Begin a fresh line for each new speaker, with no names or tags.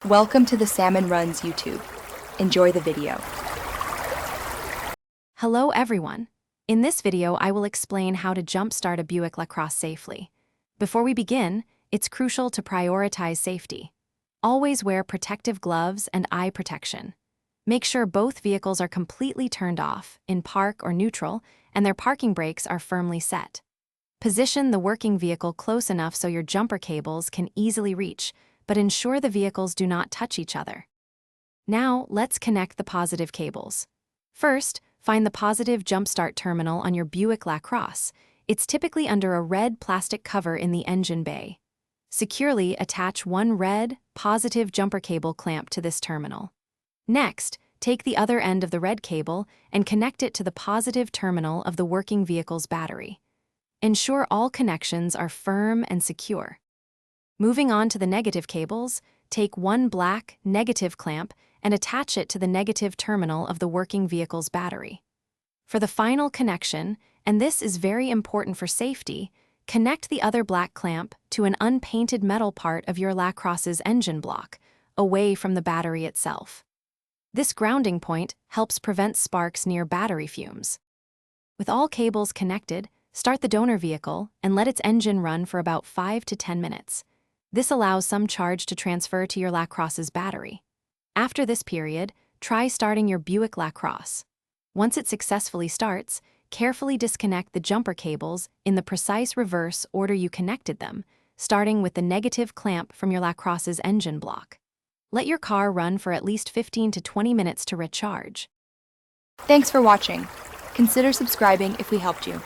Welcome to the Salmon Runs YouTube. Enjoy the video.
Hello everyone. In this video, I will explain how to jumpstart a Buick LaCrosse safely. Before we begin, it's crucial to prioritize safety. Always wear protective gloves and eye protection. Make sure both vehicles are completely turned off, in park or neutral, and their parking brakes are firmly set. Position the working vehicle close enough so your jumper cables can easily reach, but ensure the vehicles do not touch each other. Now, let's connect the positive cables. First, find the positive Jumpstart terminal on your Buick LaCrosse. It's typically under a red plastic cover in the engine bay. Securely attach one red, positive jumper cable clamp to this terminal. Next, take the other end of the red cable and connect it to the positive terminal of the working vehicle's battery. Ensure all connections are firm and secure. Moving on to the negative cables, take one black, negative clamp and attach it to the negative terminal of the working vehicle's battery. For the final connection, and this is very important for safety, connect the other black clamp to an unpainted metal part of your LaCrosse's engine block, away from the battery itself. This grounding point helps prevent sparks near battery fumes. With all cables connected, start the donor vehicle and let its engine run for about 5 to 10 minutes. This allows some charge to transfer to your LaCrosse's battery. After this period, try starting your Buick LaCrosse. Once it successfully starts, carefully disconnect the jumper cables in the precise reverse order you connected them, starting with the negative clamp from your LaCrosse's engine block. Let your car run for at least 15 to 20 minutes to recharge.
Thanks for watching. Consider subscribing if we helped you.